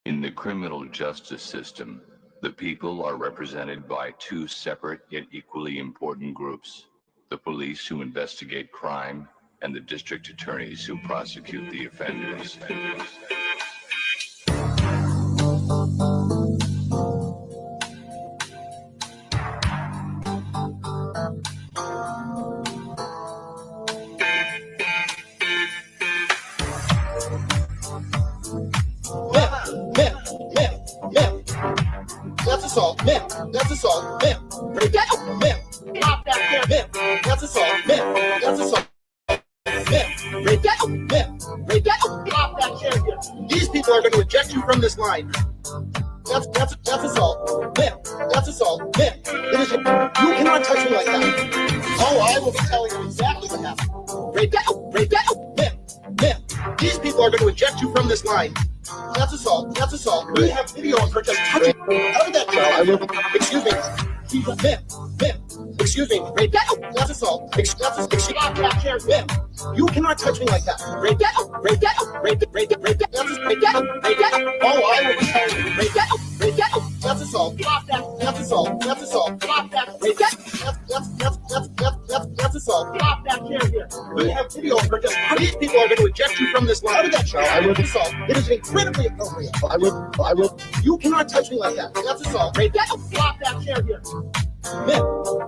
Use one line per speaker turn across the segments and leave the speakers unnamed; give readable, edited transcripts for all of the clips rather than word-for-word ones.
In the criminal justice system, the people are represented by two separate yet equally important groups: the police who investigate crime and the district attorneys who prosecute the offenders.
That's assault, that's assault, break that up, pop that there, that's assault, that's assault, break that up, pop that there. These people are going to eject you from this line. That's assault, that's assault, it is. You cannot touch me like that. Oh, I will be telling you exactly what happened. Break that up, these people are going to eject you from this line. That's assault. That's assault. We have video of her just touching. How did that go? I will. Excuse me. She's a excuse me. Break that up. That's assault. You cannot touch me like that. Break that up. Break that up. Break that. Break that. Break that. Break that up. Oh, I will tell you. Break that up. Break that up. That's assault. That's assault. That's assault. Break that. That's assault. Stop that chair here. We have video of her just. These people are going to eject you from this line. How did that show? I will assault. It is incredibly appropriate. I will. You cannot touch me like that. That's assault. Break that up. Stop that chair here.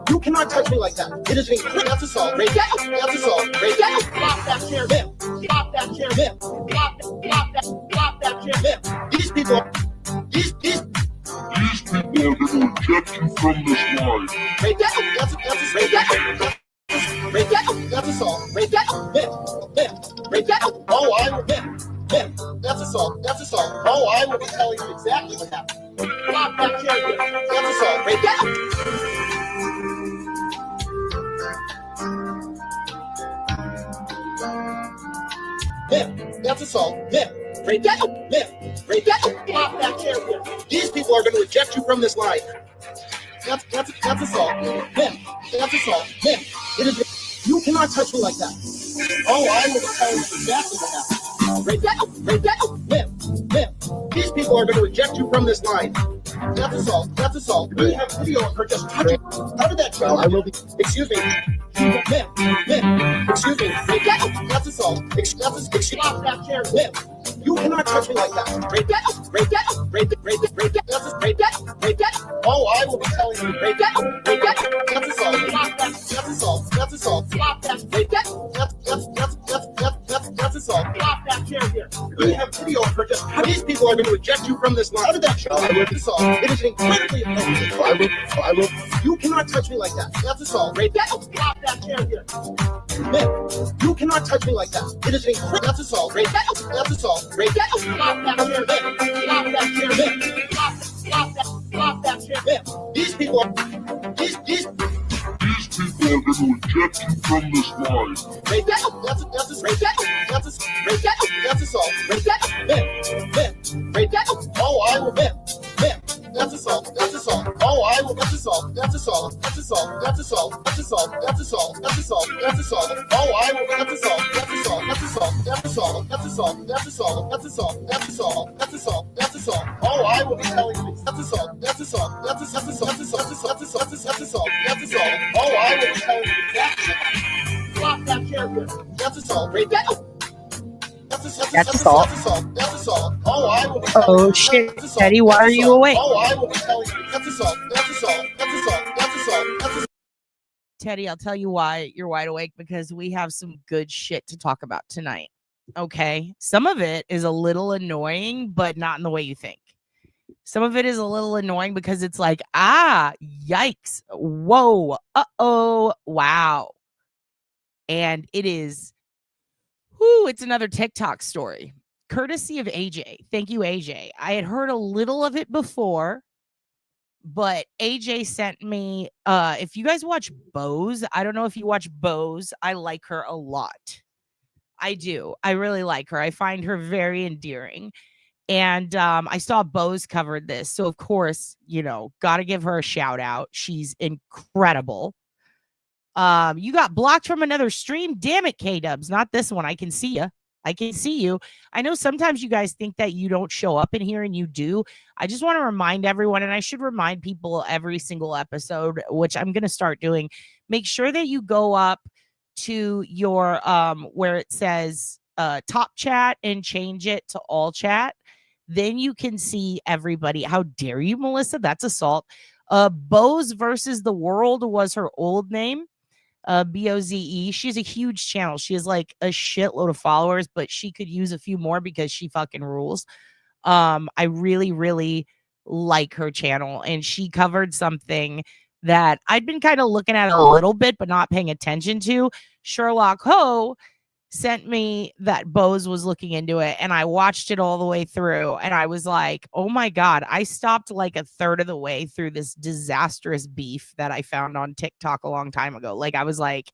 You cannot touch me like that. It is incredible. That's assault. Break that up. That's assault. Break that up. Stop that chair. Stop that chair. Stop that chair. These people are going to eject you from this line. Break that up. Break that up. Break that up. That's assault. Break that up. Break that up. Oh, I will. That's assault. That's assault. Oh, I will be telling you exactly what happened. Stop that chair. That's assault. Break that up. That's assault. Break that up. Break that up. Stop that chair. These people are going to eject you from this line. That's assault. That's assault. It is. You cannot touch me like that. Oh, I will tell you exactly what happened. Break that up. Break that up. These people are going to eject you from this line. That's assault. That's assault. We have video of her just touching. How did that go? I will be. Excuse me. Excuse me. Break that up. That's assault. Stop that chair. You cannot touch me like that. Break that up. Break that up. Break that. Break that. Break that. Break that. Break that. Oh, I will be telling you. Break that up. Break that. That's assault. Stop that. That's assault. That's assault. Stop that. Break that. That's assault. Stop that chair here. We have video of her just. These people are going to eject you from this line. How did that show? I will assault. It is incredibly appropriate. I will. You cannot touch me like that. That's assault. Break that. Stop that chair here. You cannot touch me like that. It is incredible. That's assault. Break that. That's assault. Break that. Stop that chair. Stop that chair. Stop that chair. These people are. These people are going to eject you from this line. Break that up. That's break that up. Break that up. That's assault. Break that up. Break that up. Oh, I will. That's assault. That's assault. Oh, I will. That's assault. That's assault. That's assault. That's assault. That's assault. That's assault. That's assault. That's assault. Oh, I will. That's assault. That's assault. That's assault. That's assault. That's assault. That's assault. That's assault. That's assault. That's assault. That's assault. Oh, I will be telling you. That's assault. That's assault. That's assault. That's assault. That's assault. That's assault. That's assault. Oh, I will be telling you exactly. Stop that chair here. That's assault. Break that up. That's assault. That's assault. Oh, I will be telling you.
Oh shit, Teddy, why are you awake?
Oh, I will be telling you. That's assault. That's assault. That's assault. That's assault. That's assault.
Teddy, I'll tell you why you're wide awake, because we have some good shit to talk about tonight. Okay. Some of it is a little annoying, but not in the way you think. Some of it is a little annoying because it's like, yikes. Whoa. Uh-oh. Wow. And it is, it's another TikTok story. Courtesy of AJ. Thank you, AJ. I had heard a little of it before, but AJ sent me, if you guys watch Bose, I don't know if you watch Bose. I like her a lot. I do. I really like her. I find her very endearing. And I saw Bose covered this. So, of course, got to give her a shout out. She's incredible. You got blocked from another stream. Damn it, K-Dubs. Not this one. I can see you. I can see you. I know sometimes you guys think that you don't show up in here, and you do. I just want to remind everyone, and I should remind people every single episode, which I'm going to start doing. Make sure that you go up to your where it says top chat and change it to all chat. Then you can see everybody. How dare you, Melissa? That's assault. Boze versus the World was her old name. Boze. She has a huge channel. She has like a shitload of followers, but she could use a few more because she fucking rules. I really, really like her channel, and she covered something that I'd been kind of looking at a little bit, but not paying attention to. Sherlock Ho sent me that Bose was looking into it, and I watched it all the way through, and I was like, oh my God, I stopped like a third of the way through this disastrous beef that I found on TikTok a long time ago. Like, I was like,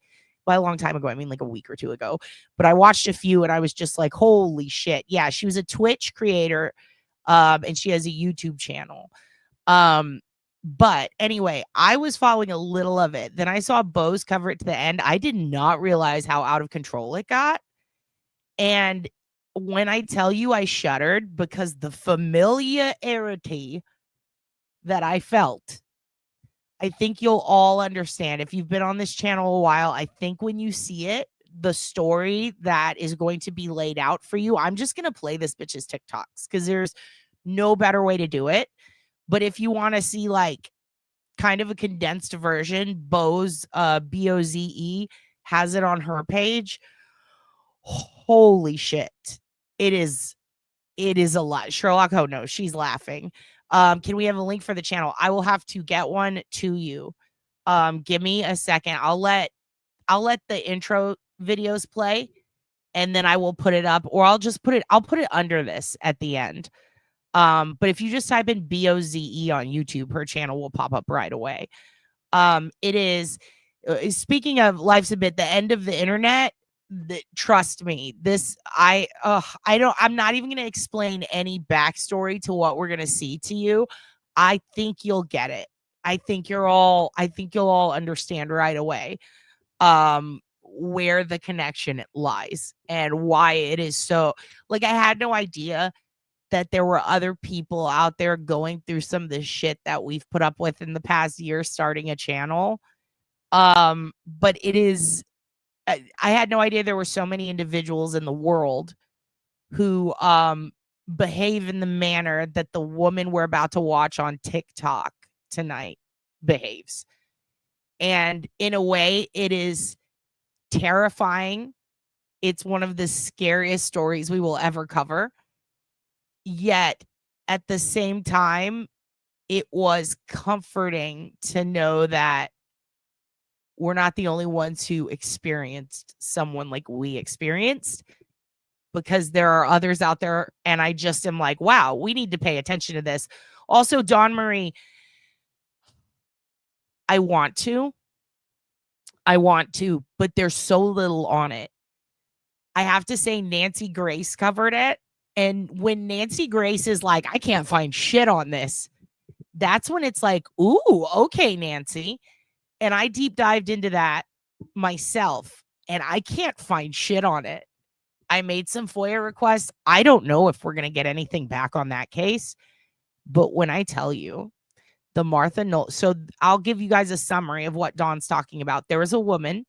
by a long time ago, I mean like a week or two ago, but I watched a few and I was just like, holy shit. Yeah, she was a Twitch creator, and she has a YouTube channel. But anyway, I was following a little of it. Then I saw Bose cover it to the end. I did not realize how out of control it got. And when I tell you I shuddered because the familiarity that I felt, I think you'll all understand. If you've been on this channel a while, I think when you see it, the story that is going to be laid out for you, I'm just going to play this bitch's TikToks because there's no better way to do it. But if you want to see like kind of a condensed version, Boze, Boze, has it on her page. Holy shit. It is a lot. Sherlock, oh no, she's laughing. Can we have a link for the channel? I will have to get one to you. Give me a second. I'll let the intro videos play, and then I will put it up, or I'll put it under this at the end. But if you just type in BOZE on YouTube, her channel will pop up right away. It is, speaking of life's a bit, the end of the internet. Trust me, I'm not even going to explain any backstory to what we're going to see to you. I think you'll get it. I think you'll all understand right away, where the connection lies and why it is so, like, I had no idea that there were other people out there going through some of the shit that we've put up with in the past year starting a channel. But it is, I had no idea there were so many individuals in the world who behave in the manner that the woman we're about to watch on TikTok tonight behaves. And in a way, it is terrifying. It's one of the scariest stories we will ever cover. Yet at the same time, it was comforting to know that we're not the only ones who experienced someone like we experienced, because there are others out there. And I just am like, wow, we need to pay attention to this. Also, Dawn Marie, I want to, but there's so little on it. I have to say, Nancy Grace covered it. And when Nancy Grace is like, I can't find shit on this, that's when it's like, ooh, okay, Nancy. And I deep dived into that myself, and I can't find shit on it. I made some FOIA requests. I don't know if we're going to get anything back on that case. But when I tell you, the Martha Knoll, so I'll give you guys a summary of what Dawn's talking about. There was a woman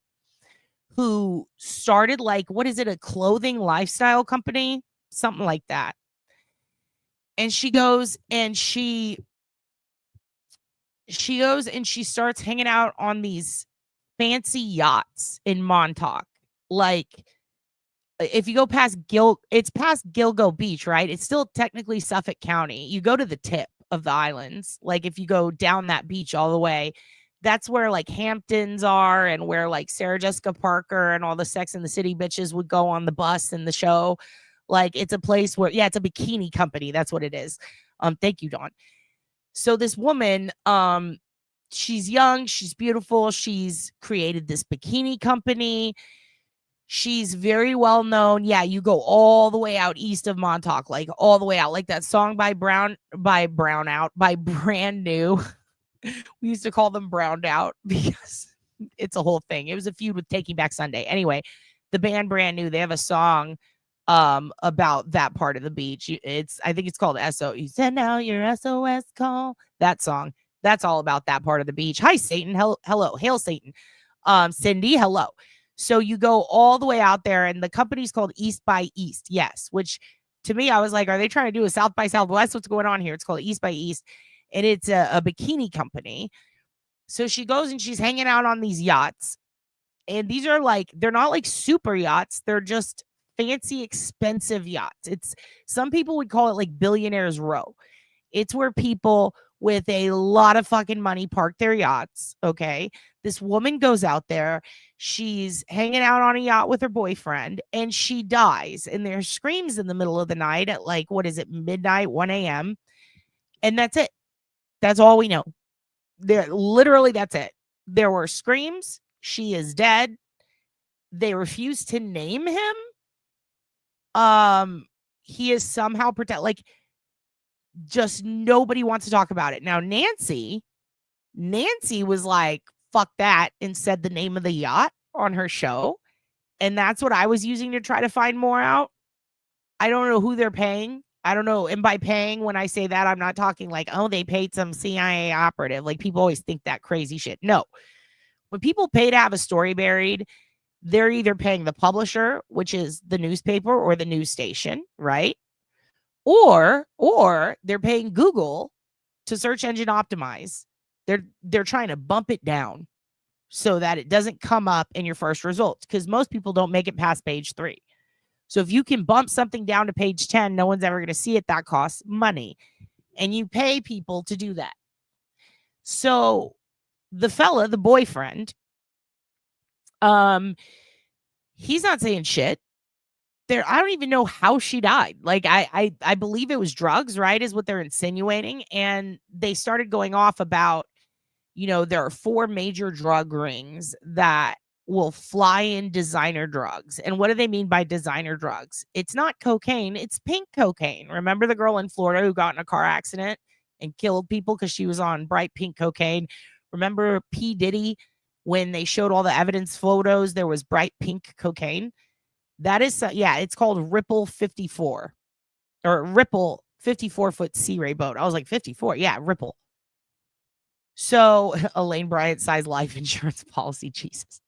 who started, like, what is it, a clothing lifestyle company? Something like that. And she goes and she starts hanging out on these fancy yachts in Montauk. Like, if you go past it's past Gilgo Beach, right? It's still technically Suffolk County. You go to the tip of the islands. Like, if you go down that beach all the way, that's where like Hamptons are, and where like Sarah Jessica Parker and all the Sex and the City bitches would go on the bus and the show. Like, it's a place where, yeah, it's a bikini company. That's what it is. Thank you, Dawn. So this woman, she's young, she's beautiful. She's created this bikini company. She's very well known. Yeah, you go all the way out east of Montauk, like all the way out, like that song by Brand New. We used to call them Browned Out because it's a whole thing. It was a feud with Taking Back Sunday. Anyway, the band Brand New, they have a song about that part of the beach. I think it's called SO. You send out your SOS call. That song. That's all about that part of the beach. Hi, Satan. Hello. Hail, Satan. Cindy, hello. So you go all the way out there, and the company's called East by East. Yes, which to me, I was like, are they trying to do a South by Southwest? What's going on here? It's called East by East, and it's a bikini company. So she goes and she's hanging out on these yachts. And these are like, they're not like super yachts. They're just fancy, expensive yachts. It's, some people would call it like Billionaire's Row. It's where people with a lot of fucking money park their yachts. Okay. This woman goes out there. She's hanging out on a yacht with her boyfriend and she dies. And there's screams in the middle of the night at like, what is it, midnight, 1 a.m. And that's it. That's all we know. Literally, that's it. There were screams. She is dead. They refuse to name him. He is somehow like, just nobody wants to talk about it. Now, Nancy was like, fuck that, and said the name of the yacht on her show. And that's what I was using to try to find more out. I don't know who they're paying. I don't know. And by paying, when I say that, I'm not talking like, oh, they paid some CIA operative. Like, people always think that crazy shit. No. When people pay to have a story buried, they're either paying the publisher, which is the newspaper or the news station, right? Or they're paying Google to search engine optimize. They're trying to bump it down so that it doesn't come up in your first results, because most people don't make it past page 3. So if you can bump something down to page 10, no one's ever going to see it. That costs money. And you pay people to do that. So the fella, the boyfriend, he's not saying shit. I don't even know how she died. Like, I believe it was drugs, right, is what they're insinuating. And they started going off about, there are 4 major drug rings that will fly in designer drugs. And what do they mean by designer drugs? It's not cocaine, it's pink cocaine. Remember the girl in Florida who got in a car accident and killed people because she was on bright pink cocaine? Remember P. Diddy, when they showed all the evidence photos, there was bright pink cocaine? That is, it's called Ripple 54, or Ripple 54-foot Sea Ray boat. I was like, 54? Yeah, Ripple. So, Elaine Bryant size life insurance policy, Jesus.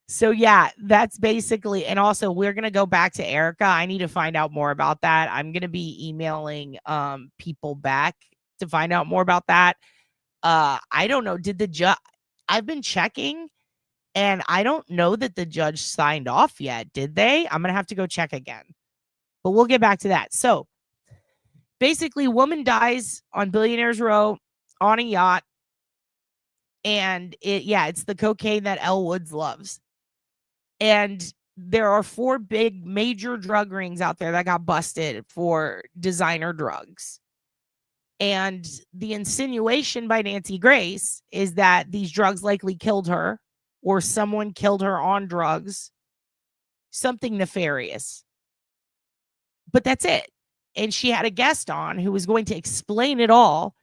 So, yeah, that's basically, and also we're going to go back to Erica. I need to find out more about that. I'm going to be emailing people back to find out more about that. I don't know. Did the judge, I've been checking, and I don't know that the judge signed off yet. Did they? I'm going to have to go check again. But we'll get back to that. So basically, woman dies on Billionaire's Row on a yacht. And it's the cocaine that Elle Woods loves. And there are 4 big major drug rings out there that got busted for designer drugs. And the insinuation by Nancy Grace is that these drugs likely killed her, or someone killed her on drugs, something nefarious. But that's it. And she had a guest on who was going to explain it all.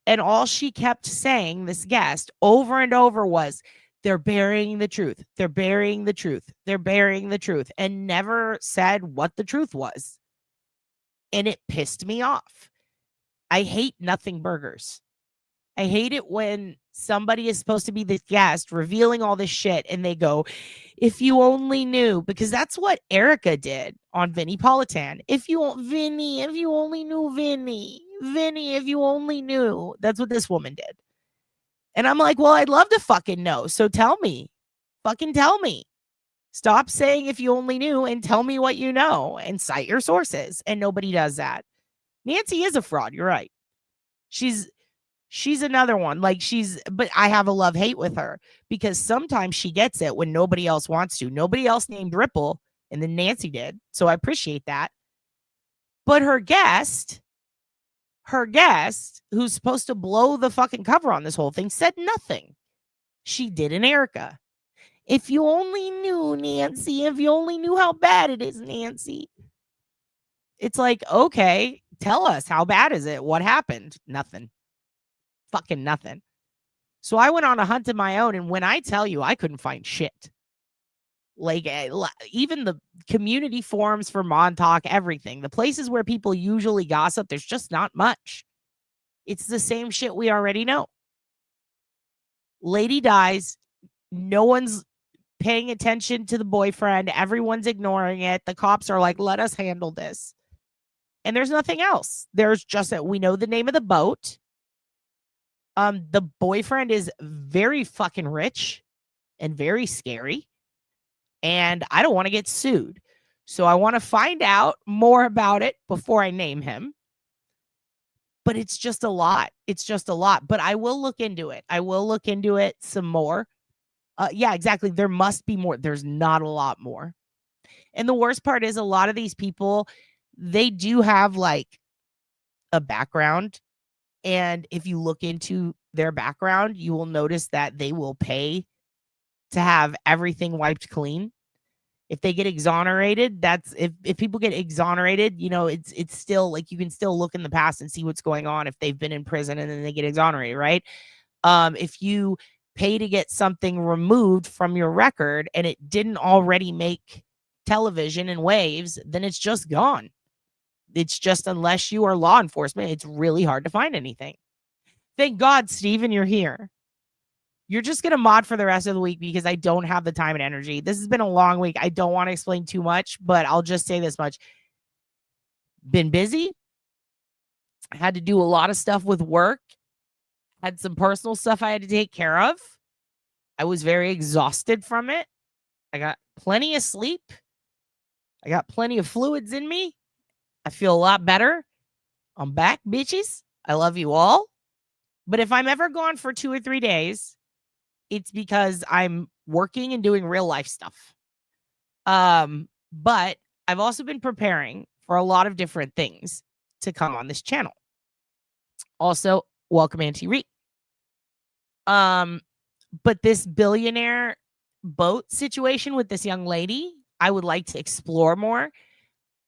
And all she kept saying, this guest, over and over was, they're burying the truth. They're burying the truth. They're burying the truth. And never said what the truth was. And it pissed me off. I hate nothing burgers. I hate it when somebody is supposed to be the guest revealing all this shit and they go, if you only knew, because that's what Erica did on Vinnie Politan. If you only knew Vinny, if you only knew. That's what this woman did. And I'm like, well, I'd love to fucking know. So tell me, fucking tell me. Stop saying if you only knew and tell me what you know and cite your sources. And nobody does that. Nancy is a fraud. You're right. She's another one. But I have a love-hate with her because sometimes she gets it when nobody else wants to. Nobody else named Ripple, and then Nancy did. So I appreciate that. But her guest, who's supposed to blow the fucking cover on this whole thing, said nothing. She did in Erica. If you only knew, Nancy, if you only knew how bad it is, Nancy. It's like, okay, tell us, how bad is it? What happened? Nothing. Fucking nothing. So I went on a hunt of my own, and when I tell you, I couldn't find shit. Like even the community forums for Montauk, everything. The places where people usually gossip, there's just not much. It's the same shit we already know. Lady dies. No one's paying attention to the boyfriend. Everyone's ignoring it. The cops are like, let us handle this. And there's nothing else. There's just that we know the name of the boat. The boyfriend is very fucking rich and very scary. And I don't want to get sued. So I want to find out more about it before I name him. But it's just a lot. It's just a lot. But I will look into it. I will look into it some more. Yeah, exactly. There must be more. There's not a lot more. And the worst part is a lot of these people, they do have like a background. And if you look into their background, you will notice that they will pay to have everything wiped clean. If they get exonerated, that's if people get exonerated, you know, it's still like you can still look in the past and see what's going on if they've been in prison and then they get exonerated, right? If you pay to get something removed from your record and it didn't already make television and waves, then it's just gone. It's just, unless you are law enforcement, it's really hard to find anything. Thank God, Steven, you're here. You're just going to mod for the rest of the week because I don't have the time and energy. This has been a long week. I don't want to explain too much, but I'll just say this much. Been busy. Had to do a lot of stuff with work. Had some personal stuff I had to take care of. I was very exhausted from it. I got plenty of sleep. I got plenty of fluids in me. I feel a lot better. I'm back, bitches. I love you all. But if I'm ever gone for 2 or 3 days, it's because I'm working and doing real life stuff. But I've also been preparing for a lot of different things to come on this channel. Also, welcome Auntie Reed. But this billionaire boat situation with this young lady, I would like to explore more.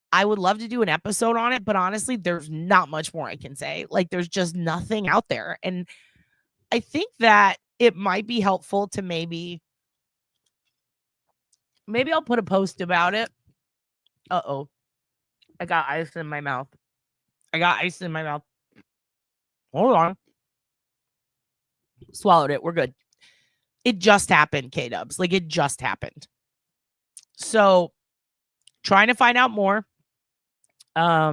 I would love to do an episode on it, but honestly, there's not much more I can say. Like, there's just nothing out there. And I think that it might be helpful to maybe I'll put a post about it. Uh-oh. I got ice in my mouth. Hold on. Swallowed it. We're good. It just happened, K-dubs. Like, it just happened. So, trying to find out more. I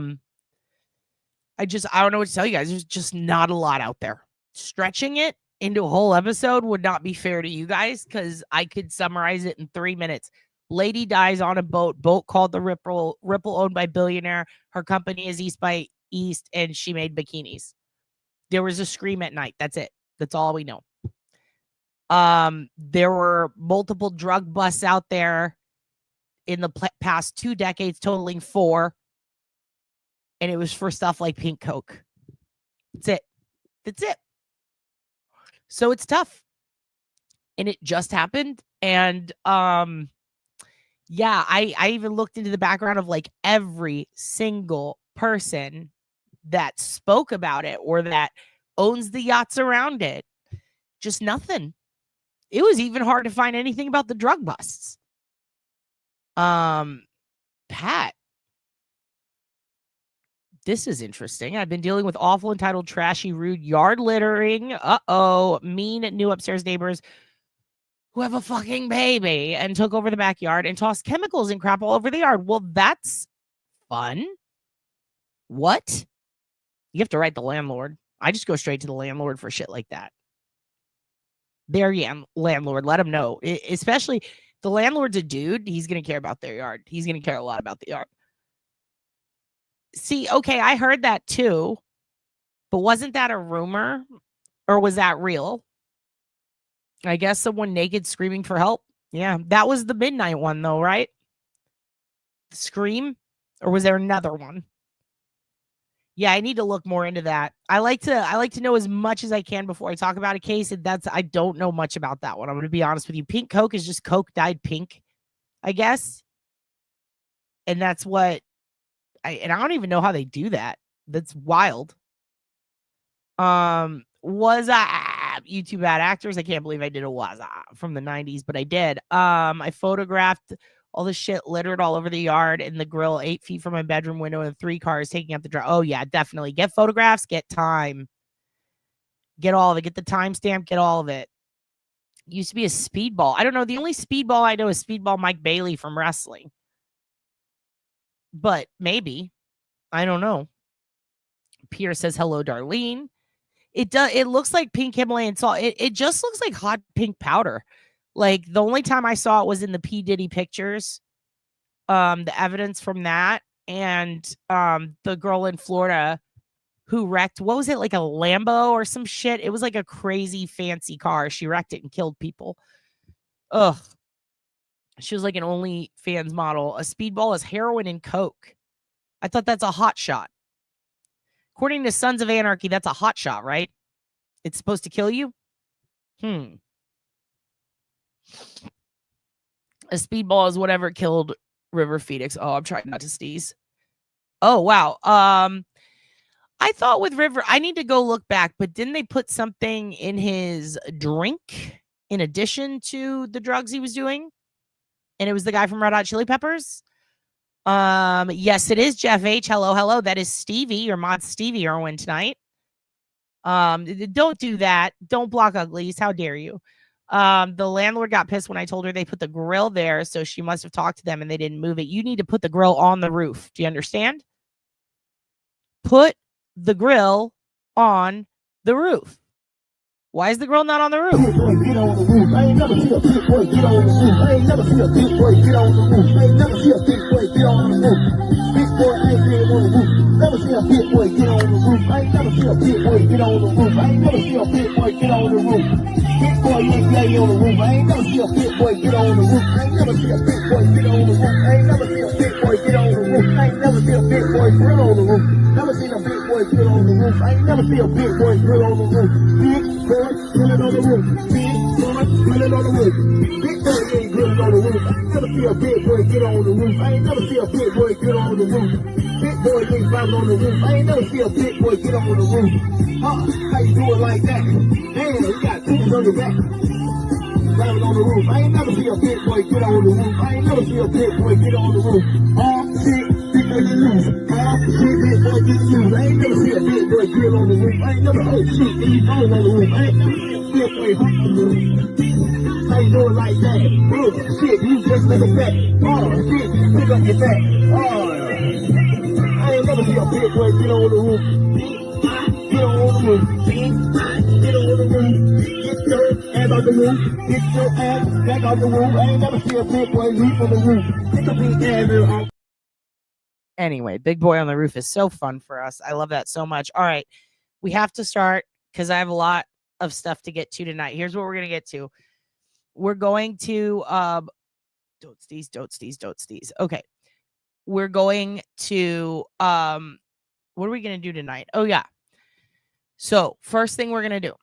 don't know what to tell you guys. There's just not a lot out there. Stretching it into a whole episode would not be fair to you guys because I could summarize it in 3 minutes. Lady dies on a boat called the Ripple, owned by Billionaire. Her company is East by East, and she made bikinis. There was a scream at night. That's it. That's all we know. There were multiple drug busts out there in the past 2 decades, totaling 4. And it was for stuff like pink coke. That's it. So it's tough. And it just happened. And yeah, I even looked into the background of like every single person that spoke about it or that owns the yachts around it. Just nothing. It was even hard to find anything about the drug busts. Pat, this is interesting. I've been dealing with awful, entitled, trashy, rude yard littering. Mean new upstairs neighbors who have a fucking baby and took over the backyard and tossed chemicals and crap all over the yard. Well, that's fun. What? You have to write the landlord. I just go straight to the landlord for shit like that. There you are, landlord. Let him know. Especially the landlord's a dude. He's going to care about their yard. He's going to care a lot about the yard. See, okay, I heard that too. But wasn't that a rumor? Or was that real? I guess someone naked screaming for help. Yeah, that was the midnight one though, right? The scream? Or was there another one? Yeah, I need to look more into that. I like to know as much as I can before I talk about a case. And I don't know much about that one. I'm going to be honest with you. Pink Coke is just Coke dyed pink, I guess. And that's what I don't even know how they do that. That's wild. Was YouTube bad actors. I can't believe I did a waza from the 90s, but I did. I photographed all the shit littered all over the yard and the grill 8 feet from my bedroom window and 3 cars taking out the drive. Oh, yeah, definitely. Get photographs, get time. Get all of it. Get the timestamp, get all of it. Used to be a speedball. I don't know. The only speedball I know is Speedball Mike Bailey from wrestling. But maybe. I don't know. Pierre says, hello, Darlene. It looks like pink Himalayan salt. It just looks like hot pink powder. Like the only time I saw it was in the P. Diddy pictures. The evidence from that. And the girl in Florida who wrecked, what was it, like a Lambo or some shit? It was like a crazy fancy car. She wrecked it and killed people. Ugh. She was like an OnlyFans model. A speedball is heroin and coke. I thought that's a hot shot. According to Sons of Anarchy, that's a hot shot, right? It's supposed to kill you? A speedball is whatever killed River Phoenix. Oh, I'm trying not to sneeze. Oh, wow. I thought with River, I need to go look back, but didn't they put something in his drink in addition to the drugs he was doing? And it was the guy from Red Hot Chili Peppers? Yes, it is Jeff H. Hello. That is Stevie, your mod Stevie Irwin tonight. Don't do that. Don't block uglies. How dare you? The landlord got pissed when I told her they put the grill there, so she must have talked to them and they didn't move it. You need to put the grill on the roof. Do you understand? Put the grill on the roof. Why is the grill not on the roof?
Get on the roof. I ain't never see a big boy get on the roof. I ain't never see a big boy get on the roof. I ain't never see a big boy get on the roof. Big boy ain't getting on the roof. Never see a big boy get on the roof. I ain't never see a big boy get on the roof. I ain't never see a big boy get on the roof. Big boy ain't getting on the roof. I ain't never see a big boy get on the roof. I ain't never see a big boy get on the roof. I ain't never see a big boy get on the roof. I ain't never see a big boy grill on the roof. Never seen a big boy grill on the roof. I ain't never see a big boy grill on the roof. Big boy grilling on the roof. Big boy grilling on the roof. Big boy ain't grilling on the roof. I ain't never see a big boy get on the roof. I ain't never see a big boy get on the roof. Big boy ain't driving on the roof. I ain't never see a big boy get on the roof. How you do it like that? Damn, you got tools on your back. Driving on the roof. I ain't never see a big boy get on the roof. I ain't never see a big boy get on the roof. Shit, big boy get loose. Shit, big boy get loose. I ain't never see a big boy get on the roof. I ain't never shit, these phones on the roof. I ain't never see a big boy hop on the roof. How you do it like that? Shit, you just like a fat. Shit, pick up your back. I ain't never see a big boy get on the roof. Get on the roof. Get on the roof. Get your ass out the roof. Get your ass back out the roof. I ain't never see a big boy leap on the roof. Get the big ass out.
Anyway, Big Boy on the Roof is so fun for us. I love that so much. All right, we have to start because I have a lot of stuff to get to tonight. Here's what we're going to get to. We're going to don't sneeze. Okay. We're going to what are we going to do tonight? Oh yeah. So, first thing we're going to do.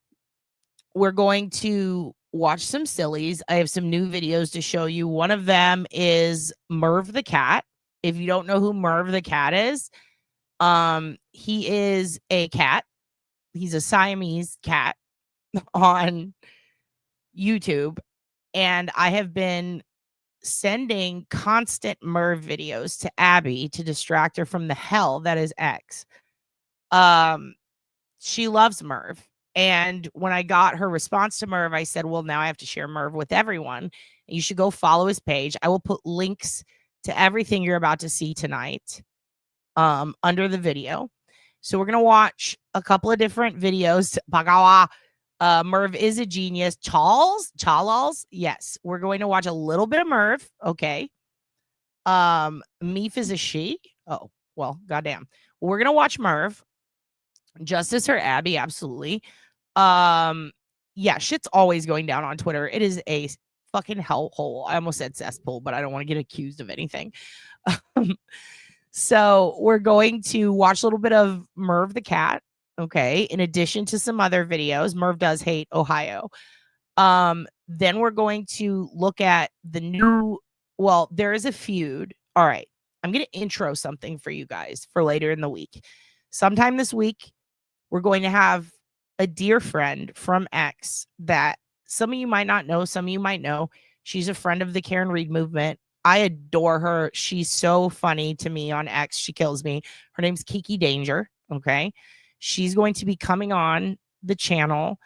We're going to watch some sillies. I have some new videos to show you. One of them is Merv the cat. If you don't know who Merv the cat is, he is a cat. He's a Siamese cat on YouTube. And I have been sending constant Merv videos to Abby to distract her from the hell that is X. She loves Merv. And when I got her response to Merv, I said, well, now I have to share Merv with everyone. You should go follow his page. I will put links to everything you're about to see tonight under the video. So we're going to watch a couple of different videos. Merv is a genius. Charles. Yes. We're going to watch a little bit of Merv. Okay. Meef is a she. Oh, well, goddamn. We're going to watch Merv. Justice or Abby. Absolutely. Yeah, shit's always going down on Twitter. It is a fucking hellhole. I almost said cesspool, but I don't want to get accused of anything. So we're going to watch a little bit of Merv the cat. Okay. In addition to some other videos, Merv does hate Ohio. Then we're going to look at the new, well, there is a feud. All right. I'm going to intro something for you guys for later in the week. Sometime this week, we're going to have a dear friend from X that some of you might not know, some of you might know. She's a friend of the Karen Reed movement. I adore her. She's so funny to me on X. She kills me. Her name's Kiki Danger. Okay. She's going to be coming on the channel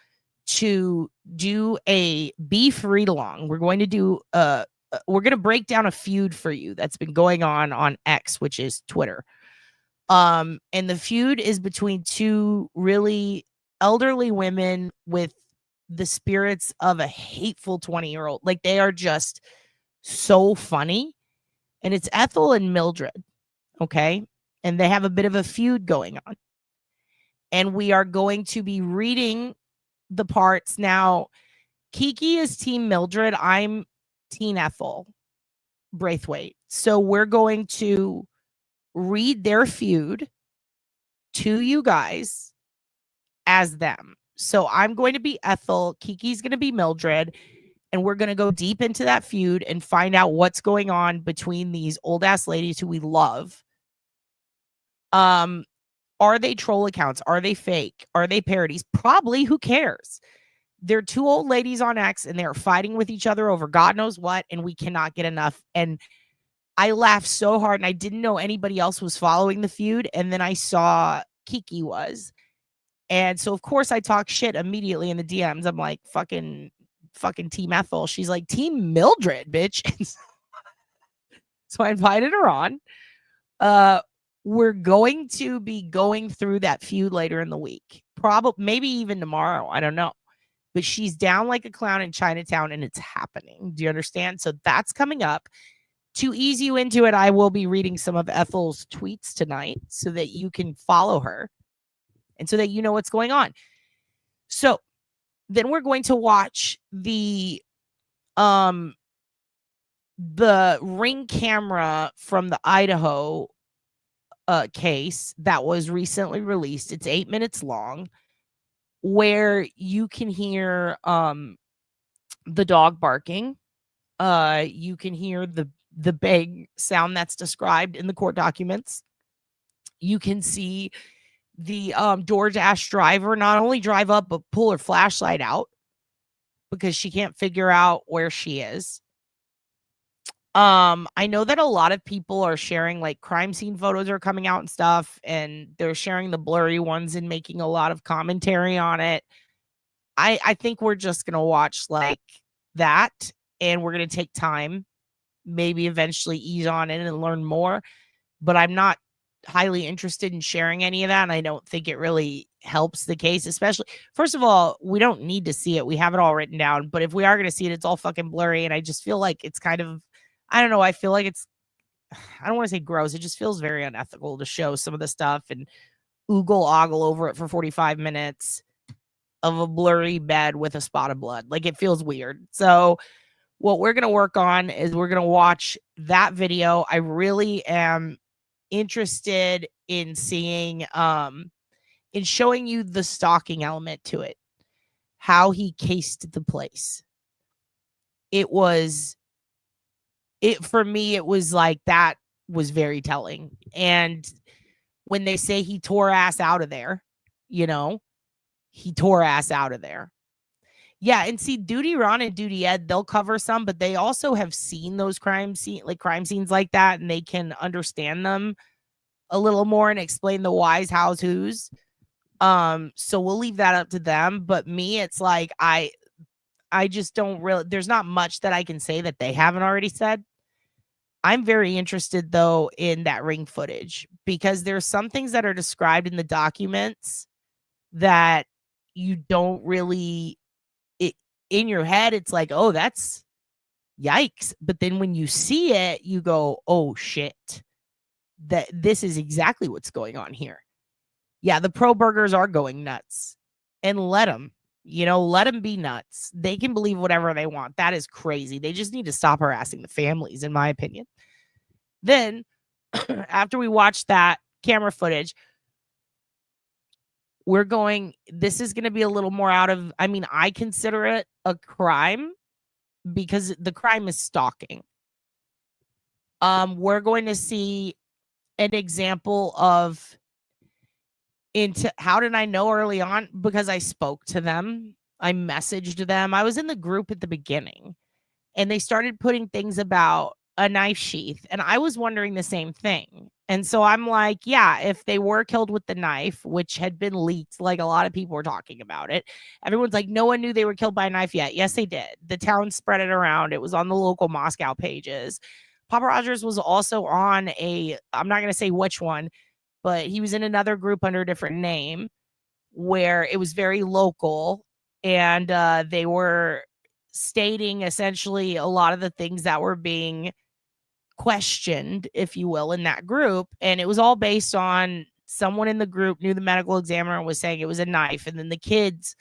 to do a beef read along. We're going to do we're going to break down a feud for you that's been going on X, which is Twitter. And the feud is between two really elderly women with the spirits of a hateful 20-year-old. Like, they are just so funny. And it's Ethel and Mildred. Okay. And they have a bit of a feud going on. And we are going to be reading the parts. Now, Kiki is Team Mildred. I'm Team Ethel Braithwaite. So we're going to read their feud to you guys as them. So I'm going to be Ethel, Kiki's going to be Mildred, and we're going to go deep into that feud and find out what's going on between these old ass ladies who we love. Are they troll accounts? Are they fake? Are they parodies? Probably. Who cares? They're two old ladies on X and they're fighting with each other over God knows what, and we cannot get enough. And I laughed so hard, and I didn't know anybody else was following the feud. And then I saw Kiki was. And so, of course, I talk shit immediately in the DMs. I'm like, fucking Team Ethel. She's like, Team Mildred, bitch. So I invited her on. We're going to be going through that feud later in the week. Probably, maybe even tomorrow. I don't know. But she's down like a clown in Chinatown, and it's happening. Do you understand? So that's coming up. To ease you into it, I will be reading some of Ethel's tweets tonight so that you can follow her and so that you know what's going on. So then we're going to watch the ring camera from the Idaho case that was recently released. It's 8 minutes long, where you can hear the dog barking. You can hear the bang sound that's described in the court documents. You can see the DoorDash driver not only drive up, but pull her flashlight out because she can't figure out where she is. I know that a lot of people are sharing, like, crime scene photos are coming out and stuff, and they're sharing the blurry ones and making a lot of commentary on it. I think we're just going to watch like that, and we're going to take time, maybe eventually ease on in and learn more. But I'm not highly interested in sharing any of that, and I don't think it really helps the case. Especially, first of all, we don't need to see it. We have it all written down. But if we are going to see it, it's all fucking blurry, and I just feel like it's kind of, I don't know, I feel like it's, I don't want to say gross. It just feels very unethical to show some of the stuff and oogle-ogle over it for 45 minutes of a blurry bed with a spot of blood. Like, it feels weird. So what we're going to work on is we're going to watch that video. I really am interested in seeing, in showing you the stalking element to it, how he cased the place. For me, it was like, that was very telling. And when they say he tore ass out of there, you know, he tore ass out of there. Yeah, and see, Duty Ron and Duty Ed, they'll cover some, but they also have seen those crime scenes like that, and they can understand them a little more and explain the whys, hows, whos. So we'll leave that up to them. But me, it's like I just don't really, there's not much that I can say that they haven't already said. I'm very interested, though, in that ring footage, because there's some things that are described in the documents that you don't really, in your head, it's like, oh, that's yikes. But then when you see it, you go, oh, shit, that this is exactly what's going on here. Yeah, the pro burgers are going nuts, and let them be nuts. They can believe whatever they want. That is crazy. They just need to stop harassing the families, in my opinion. Then after we watch that camera footage, this is going to be a little more out of, I mean, I consider it a crime because the crime is stalking. We're going to see an example of into how did I know early on? Because I spoke to them. I messaged them. I was in the group at the beginning, and they started putting things about a knife sheath. And I was wondering the same thing. And so I'm like, yeah, if they were killed with the knife, which had been leaked, like a lot of people were talking about it. Everyone's like, no one knew they were killed by a knife yet. Yes, they did. The town spread it around. It was on the local Moscow pages. Papa Rogers was also on I'm not going to say which one, but he was in another group under a different name where it was very local. And they were stating essentially a lot of the things that were being questioned, if you will, in that group. And it was all based on someone in the group knew the medical examiner was saying it was a knife. And then the kids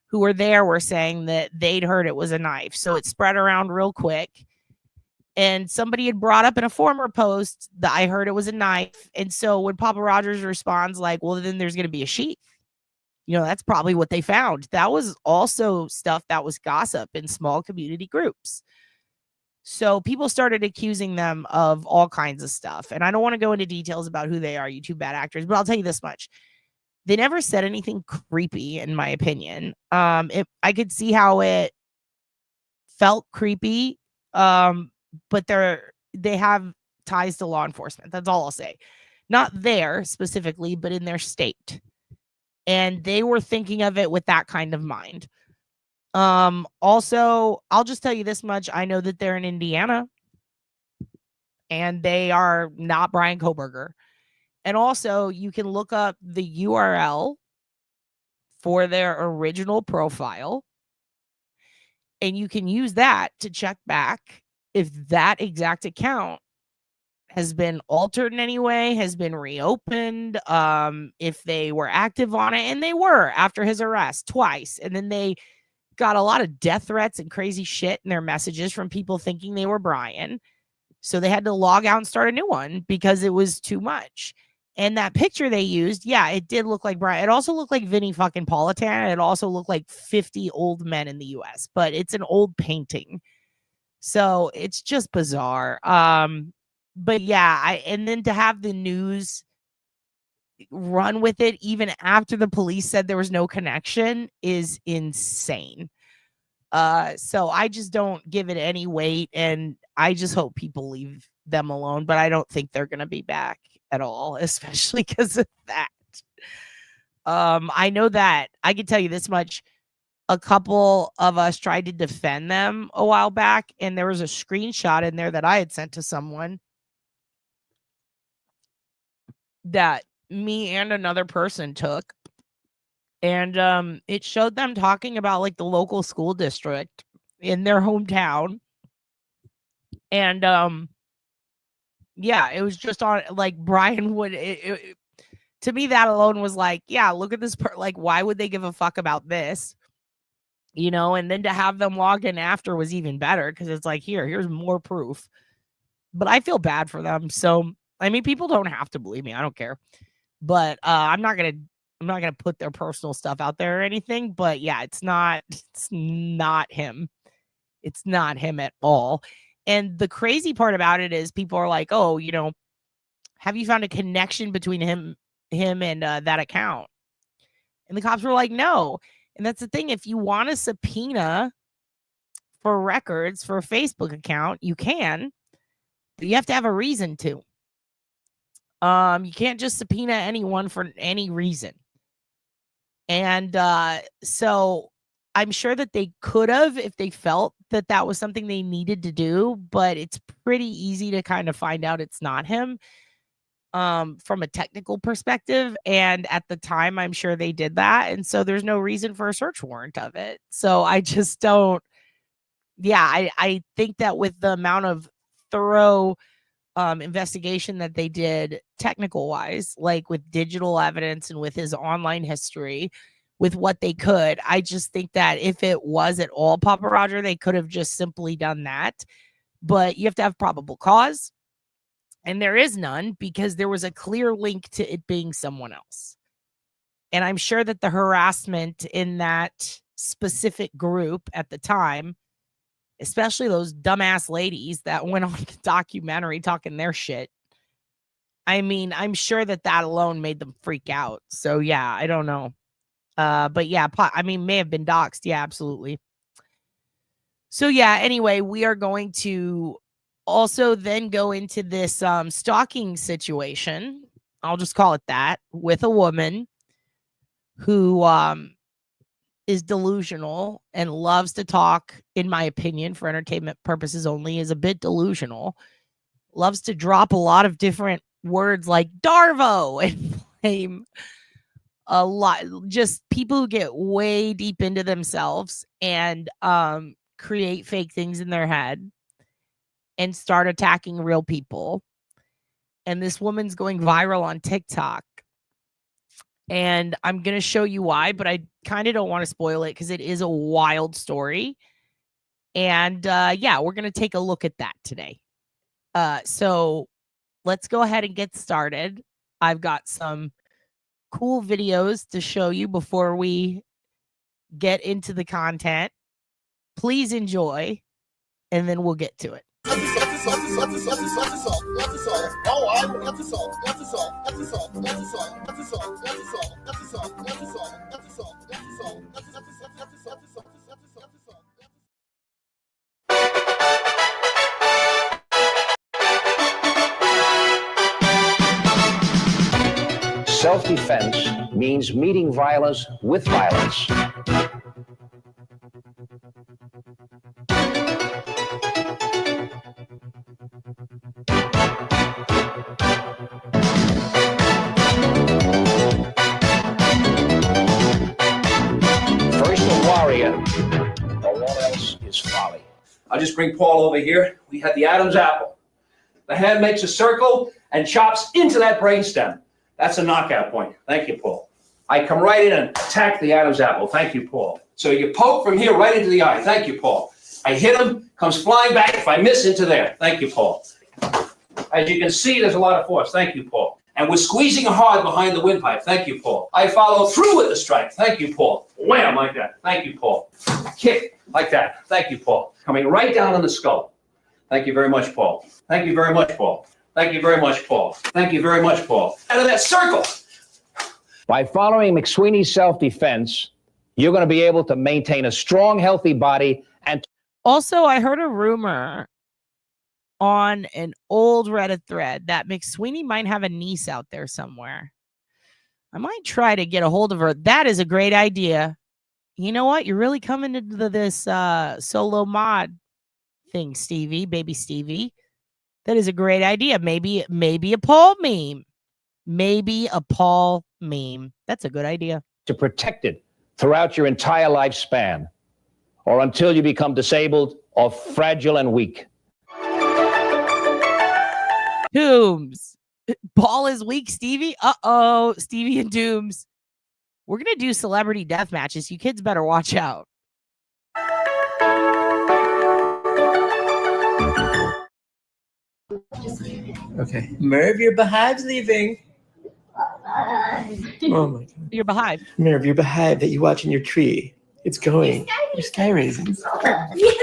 who were there were saying that they'd heard it was a knife. So it spread around real quick. And somebody had brought up in a former post that I heard it was a knife. And so when Papa Rogers responds like, well, then there's going to be a sheath. That's probably what they found. That was also stuff that was gossip in small community groups. So people started accusing them of all kinds of stuff. And I don't want to go into details about who they are, you two bad actors, but I'll tell you this much. They never said anything creepy, in my opinion. I could see how it felt creepy, but they have ties to law enforcement. That's all I'll say. Not there specifically, but in their state. And they were thinking of it with that kind of mind. Also, I'll just tell you this much. I know that they're in Indiana and they are not Brian Koberger. And also, you can look up the URL for their original profile and you can use that to check back if that exact account has been altered in any way, has been reopened, if they were active on it, and they were after his arrest twice. And then they got a lot of death threats and crazy shit in their messages from people thinking they were Brian. So they had to log out and start a new one because it was too much. And that picture they used, yeah, it did look like Brian. It also looked like Vinny fucking Politan. It also looked like 50 old men in the US, but it's an old painting. So it's just bizarre. But yeah, and then to have the news run with it even after the police said there was no connection is insane. So I just don't give it any weight, and I just hope people leave them alone, but I don't think they're going to be back at all, especially because of that. I know that I can tell you this much. A couple of us tried to defend them a while back, and there was a screenshot in there that I had sent to someone that me and another person took. And it showed them talking about like the local school district in their hometown. And yeah, it was just on like Brian would to me that alone was like, yeah, look at this like why would they give a fuck about this? And then to have them log in after was even better because it's like here's more proof. But I feel bad for them. So I mean, people don't have to believe me. I don't care. But I'm not gonna put their personal stuff out there or anything. But yeah, it's not him. It's not him at all. And the crazy part about it is people are like, oh, have you found a connection between him and that account? And the cops were like, no. And that's the thing. If you want a subpoena for records for a Facebook account, you can. But you have to have a reason to. You can't just subpoena anyone for any reason. And so I'm sure that they could have if they felt that that was something they needed to do, but it's pretty easy to kind of find out it's not him from a technical perspective. And at the time, I'm sure they did that. And so there's no reason for a search warrant of it. So I just don't. Yeah, I think that with the amount of thorough investigation that they did technical wise, like with digital evidence and with his online history, with what they could, I just think that if it was at all Papa Roger, they could have just simply done that. But you have to have probable cause. And there is none because there was a clear link to it being someone else. And I'm sure that the harassment in that specific group at the time, especially those dumbass ladies that went on the documentary talking their shit, I mean, I'm sure that alone made them freak out. So yeah, I don't know. But yeah, I mean, may have been doxxed. Yeah, absolutely. So yeah, anyway, we are going to also then go into this stalking situation. I'll just call it that, with a woman who is delusional and loves to talk, in my opinion, for entertainment purposes only, is a bit delusional. Loves to drop a lot of different words like Darvo and blame a lot. Just people who get way deep into themselves and create fake things in their head and start attacking real people. And this woman's going viral on TikTok. And I'm going to show you why, but I kind of don't want to spoil it because it is a wild story. And yeah, we're going to take a look at that today. So let's go ahead and get started. I've got some cool videos to show you before we get into the content. Please enjoy, and then we'll get to it.
Self-defense means meeting violence with violence. First a warrior, all else is folly.
I'll just bring Paul over here. We had the Adam's apple. The hand makes a circle and chops into that brainstem. That's a knockout point. Thank you, Paul. I come right in and attack the Adam's apple. Thank you, Paul. So you poke from here right into the eye. Thank you, Paul. I hit him, comes flying back. If I miss, into there. Thank you, Paul. As you can see, there's a lot of force. Thank you, Paul. And we're squeezing hard behind the windpipe. Thank you, Paul. I follow through with the strike. Thank you, Paul. Wham, like that. Thank you, Paul. Kick, like that. Thank you, Paul. Coming right down on the skull. Thank you very much, Paul. Thank you very much, Paul. Thank you very much, Paul. Thank you very much, Paul. Out of that circle.
By following McSweeney's self-defense, you're going to be able to maintain a strong, healthy body. And
also, I heard a rumor on an old Reddit thread that McSweeney might have a niece out there somewhere. I might try to get a hold of her. That is a great idea. You know what? You're really coming into this solo mod thing, Stevie, baby Stevie. That is a great idea. Maybe a Paul meme. Maybe a Paul meme. That's a good idea.
to protect it throughout your entire lifespan, or until you become disabled or fragile and weak.
Dooms. Paul is weak, Stevie. Uh-oh, Stevie and Dooms. We're going to do celebrity death matches. You kids better watch out.
Okay. Merv, your behive's leaving. Oh my God.
Your behive.
Merv, your behive that you watch in your tree. It's going. Your sky raisins.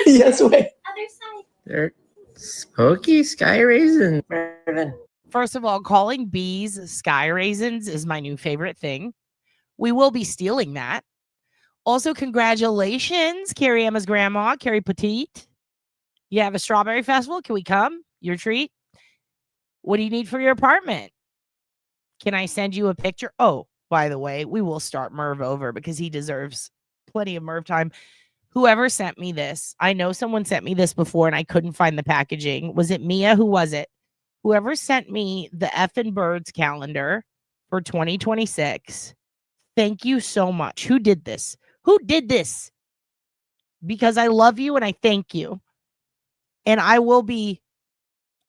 Yes, wait.
Other side.
They're smoky sky raisins. Mervin.
First of all, calling bees sky raisins is my new favorite thing. We will be stealing that. Also, congratulations, Carrie Emma's grandma, Carrie Petite. You have a strawberry festival. Can we come? Your treat. What do you need for your apartment? Can I send you a picture? Oh, by the way, we will start Merv over because he deserves plenty of Merv time. Whoever sent me this, I know someone sent me this before and I couldn't find the packaging. Was it Mia? Who was it? Whoever sent me the Effin' Birds calendar for 2026. Thank you so much. Who did this? Who did this? Because I love you and I thank you. And I will be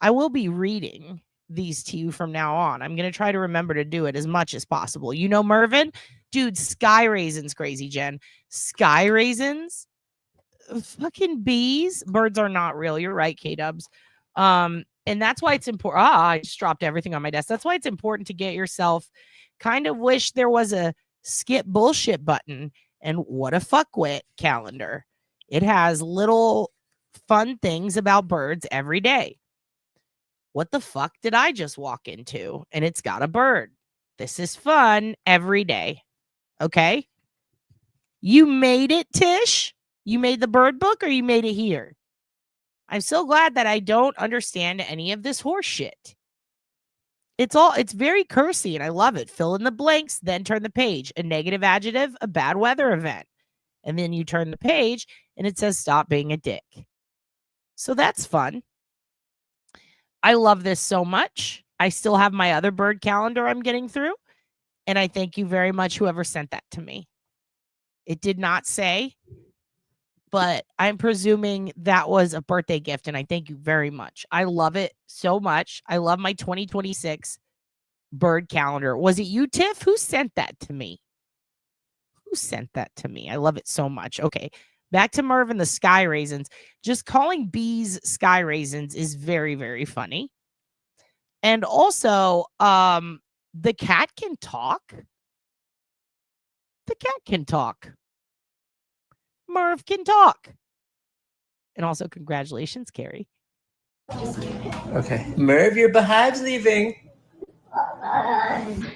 reading these to you from now on. I'm going to try to remember to do it as much as possible. You know, Mervin? Dude, sky raisins, crazy Jen. Sky raisins? Fucking bees? Birds are not real. You're right, K-dubs. And that's why it's important. I just dropped everything on my desk. That's why it's important to get yourself. Kind of wish there was a skip bullshit button and what a fuckwit calendar. It has little fun things about birds every day. what the fuck did I just walk into? And it's got a bird. This is fun every day. Okay. You made it, Tish. You made the bird book or you made it here. I'm so glad that I don't understand any of this horse shit. It's very cursy and I love it. Fill in the blanks, then turn the page. A negative adjective, a bad weather event. And then you turn the page and it says stop being a dick. So that's fun. I love this so much. I still have my other bird calendar I'm getting through. And I thank you very much, whoever sent that to me. It did not say, but I'm presuming that was a birthday gift. And I thank you very much. I love it so much. I love my 2026 bird calendar. Was it you, Tiff? Who sent that to me? Who sent that to me? I love it so much. Okay. Back to Merv and the sky raisins. Just calling bees sky raisins is very, very funny. And also, the cat can talk. The cat can talk. Merv can talk. And also, congratulations, Carrie.
Okay. Merv, your beehive's leaving.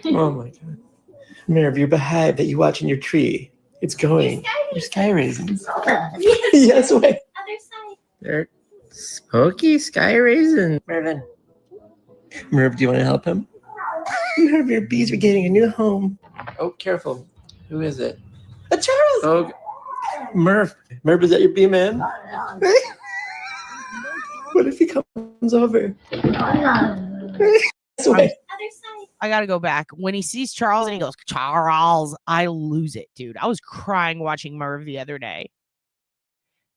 Oh my God. Merv, your beehive that you watch in your tree. It's going. Your sky raisins. Yes, wait.
Other side.
They're smoky sky raisins. Mervin. Merv, do you want to help him? Merv, your bees are getting a new home. Oh, careful. Who is it? A Charles. Oh, Merv. Merv, is that your bee man? What if he comes over? This way.
Other side.
I got to go back. When he sees Charles and he goes, Charles, I lose it, dude. I was crying watching Merv the other day.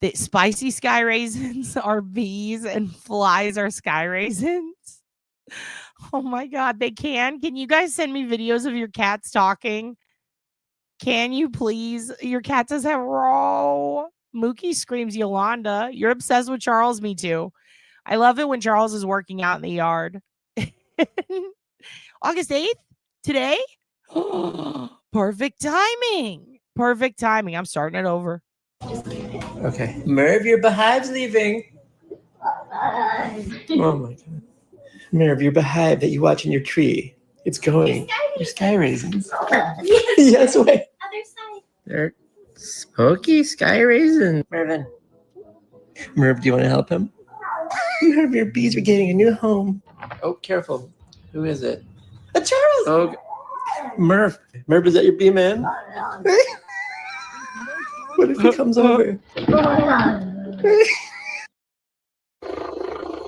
The spicy sky raisins are bees and flies are sky raisins. Oh my God, they can. Can you guys send me videos of your cats talking? Can you please? Your cat does have raw. Mookie screams Yolanda. You're obsessed with Charles. Me too. I love it when Charles is working out in the yard. August 8th, today. Perfect timing. Perfect timing. I'm starting it over.
Okay. Merv, your beehive's leaving. Oh my God. Merv, your beehive that you watch in your tree. It's going. Your sky raisins. Yes, wait.
Other side.
They're smoky sky raisins. Mervin. Merv, do you want to help him? Merv, your bees are getting a new home. Oh, careful. Who is it? A Charles. Oh, Merv. Merv, is that your bee man? What if he comes over?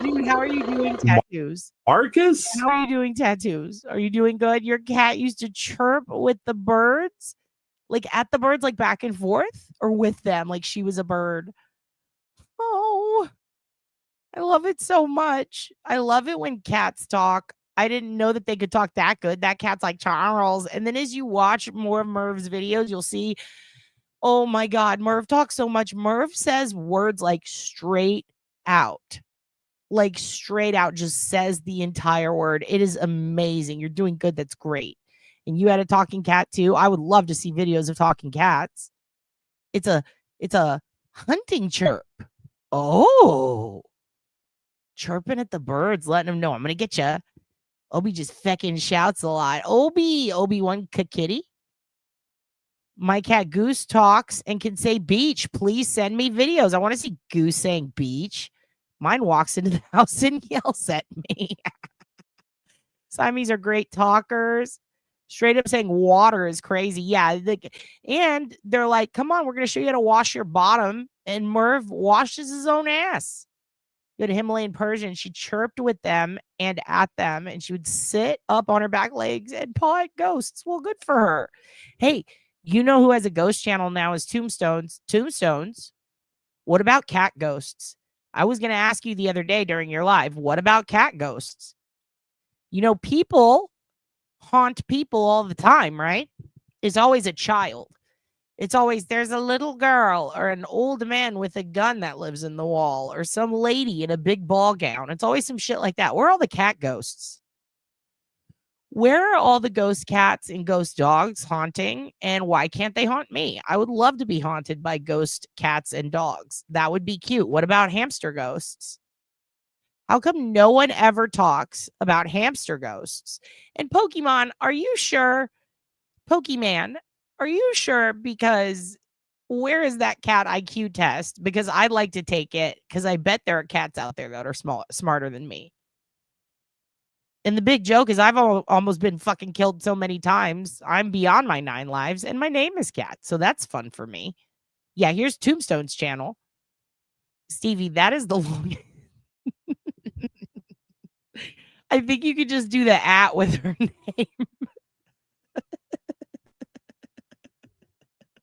Dude, how are you doing tattoos?
Marcus?
How are you doing tattoos? Are you doing good? Your cat used to chirp with the birds, like at the birds, like back and forth, or with them, like she was a bird. Oh, I love it so much. I love it when cats talk. I didn't know that they could talk that good. That cat's like Charles. And then as you watch more of Merv's videos, you'll see, oh my God, Merv talks so much. Merv says words like straight out. Like straight out, just says the entire word. It is amazing. You're doing good. That's great. And you had a talking cat too. I would love to see videos of talking cats. It's a hunting chirp. Oh, chirping at the birds, letting them know I'm gonna get you. Obi just feckin' shouts a lot. Obi-Wan kitty. My cat Goose talks and can say beach. Please send me videos. I want to see Goose saying beach. Mine walks into the house and yells at me. Siamese are great talkers. Straight up saying water is crazy. Yeah. And they're like, come on, we're going to show you how to wash your bottom. And Merv washes his own ass. Good Himalayan Persian. She chirped with them and at them. And she would sit up on her back legs and paw at ghosts. Well, good for her. Hey, you know who has a ghost channel now is Tombstones. Tombstones. What about cat ghosts? I was going to ask you the other day during your live, what about cat ghosts? You know, people haunt people all the time, right? It's always a child. It's always there's a little girl or an old man with a gun that lives in the wall or some lady in a big ball gown. It's always some shit like that. Where are all the cat ghosts? Where are all the ghost cats and ghost dogs haunting? And why can't they haunt me? I would love to be haunted by ghost cats and dogs. That would be cute. What about hamster ghosts? How come no one ever talks about hamster ghosts? And Pokemon, are you sure? Pokemon, are you sure? Because where is that cat IQ test? Because I'd like to take it because I bet there are cats out there that are smarter than me. And the big joke is I've almost been fucking killed so many times. I'm beyond my 9 lives and my name is Cat. So that's fun for me. Yeah, here's Tombstone's channel. Stevie, that is the longest. I think you could just do the @ with her name.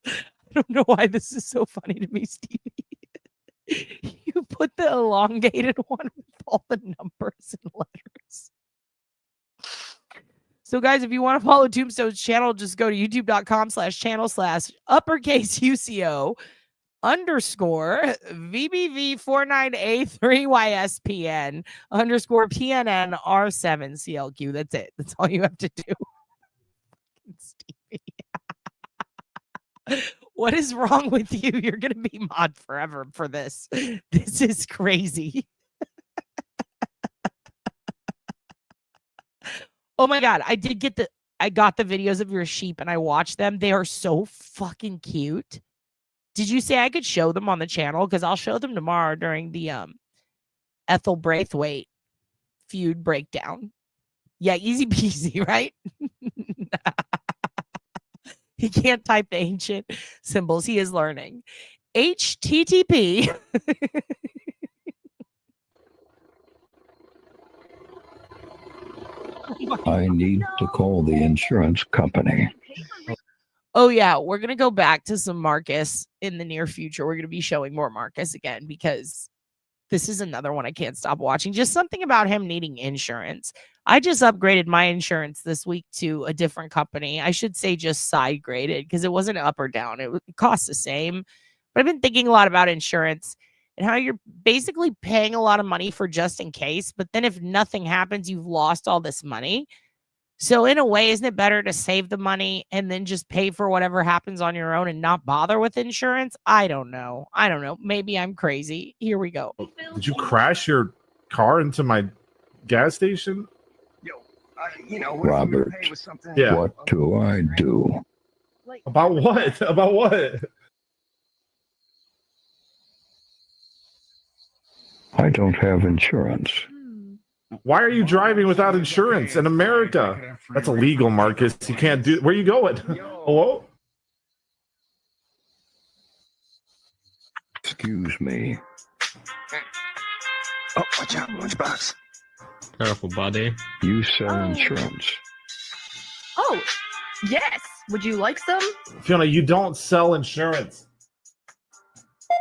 I don't know why this is so funny to me, Stevie. You put the elongated one with all the numbers and letters. So, guys, if you want to follow Tombstone's channel, just go to youtube.com/channel/uppercase UCO _VBV49A3YSPN _PNNR7CLQ. That's it. That's all you have to do. Stevie. What is wrong with you? You're going to be mod forever for this. This is crazy. Oh my God. I got the videos of your sheep and I watched them. They are so fucking cute. Did you say I could show them on the channel? Because I'll show them tomorrow during the Ethel Braithwaite feud breakdown. Yeah, easy peasy, right? He can't type the ancient symbols. He is learning. HTTP.
I need to call the insurance company.
Oh, yeah. We're going to go back to some Marcus in the near future. We're going to be showing more Marcus again because this is another one I can't stop watching. Just something about him needing insurance. I just upgraded my insurance this week to a different company. I should say just side graded because it wasn't up or down. It costs the same. But I've been thinking a lot about insurance and how you're basically paying a lot of money for just in case. But then if nothing happens, you've lost all this money. So in a way, isn't it better to save the money and then just pay for whatever happens on your own and not bother with insurance? I don't know. Maybe I'm crazy. Here we go.
Did you crash your car into my gas station?
Robert,
Yeah.
what do I do?
About what? About what?
I don't have insurance.
Why are you driving without insurance in America? That's illegal, Marcus. You can't do. Where are you going? Hello?
Excuse me.
Oh, watch out, lunchbox.
Careful, buddy.
You sell insurance.
Oh, yes. Would you like some?
Fiona, you don't sell insurance.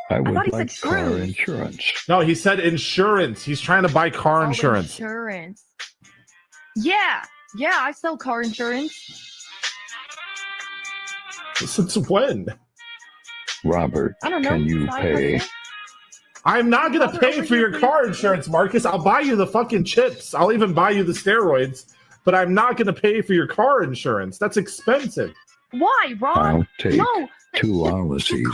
I would
thought he
like
said
car
screws.
insurance.
No, he said insurance. He's trying to buy car insurance.
Insurance. Yeah, I sell car insurance.
Since when?
Robert,
I don't know.
can you
Side
pay?
hustle?
I'm not going to pay for your car insurance, Marcus. I'll buy you the fucking chips. I'll even buy you the steroids. But I'm not going to pay for your car insurance. That's expensive.
Why, Ron?
I'll take
No.
2 policies.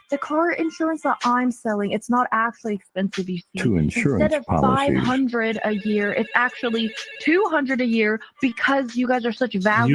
The car insurance that I'm selling, it's not actually expensive, you see.
2 insurance
Instead of
policies.
$500 a year, it's actually $200 a year because you guys are such value.